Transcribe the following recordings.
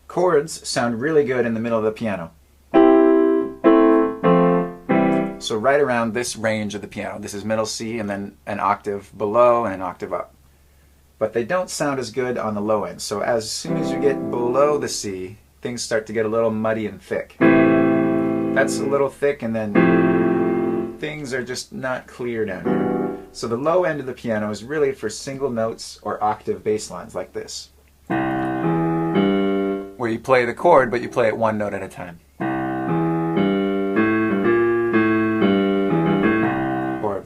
Chords sound really good in the middle of the piano. So right around this range of the piano. This is middle C and then an octave below and an octave up. But they don't sound as good on the low end. So as soon as you get below the C, things start to get a little muddy and thick. That's a little thick, and then things are just not clear down here. So the low end of the piano is really for single notes or octave bass lines like this, where you play the chord, but you play it one note at a time. Or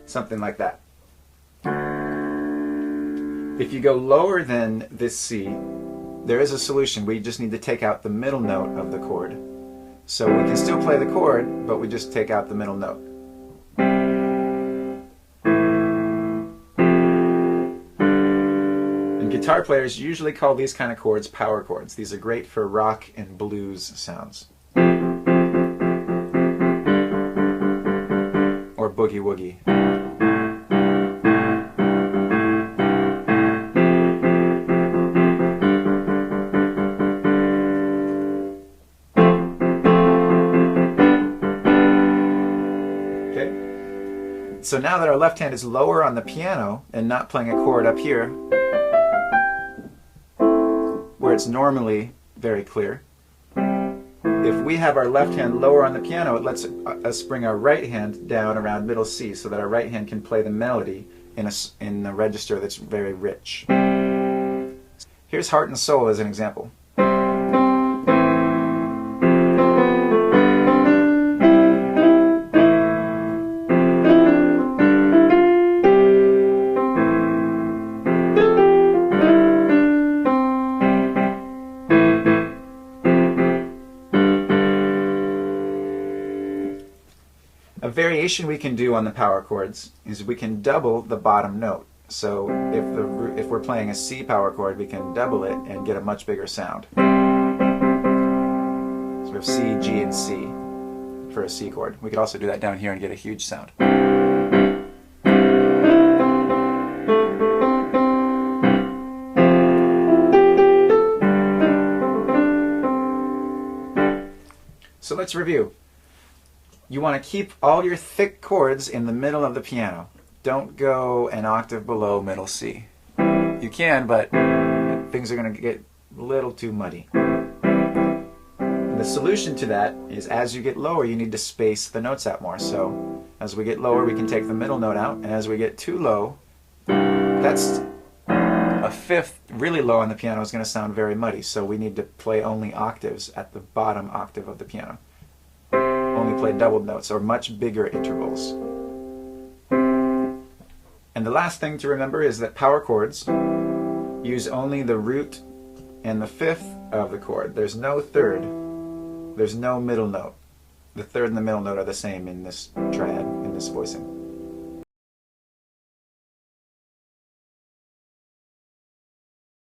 something like that. If you go lower than this C, there is a solution. We just need to take out the middle note of the chord. So we can still play the chord, but we just take out the middle note. And guitar players usually call these kind of chords power chords. These are great for rock and blues sounds. Or boogie woogie. So now that our left hand is lower on the piano and not playing a chord up here, where it's normally very clear, if we have our left hand lower on the piano, it lets us bring our right hand down around middle C so that our right hand can play the melody in a register that's very rich. Here's Heart and Soul as an example. A variation we can do on the power chords is we can double the bottom note. So if we're playing a C power chord, we can double it and get a much bigger sound. So we have C, G, and C for a C chord. We could also do that down here and get a huge sound. So let's review. You want to keep all your thick chords in the middle of the piano. Don't go an octave below middle C. You can, but things are going to get a little too muddy. And the solution to that is as you get lower, you need to space the notes out more. So as we get lower, we can take the middle note out, and as we get too low, that's a fifth really low on the piano is going to sound very muddy. So we need to play only octaves at the bottom octave of the piano. Only play doubled notes or much bigger intervals. And the last thing to remember is that power chords use only the root and the fifth of the chord. There's no third. There's no middle note. The third and the middle note are the same in this triad, in this voicing.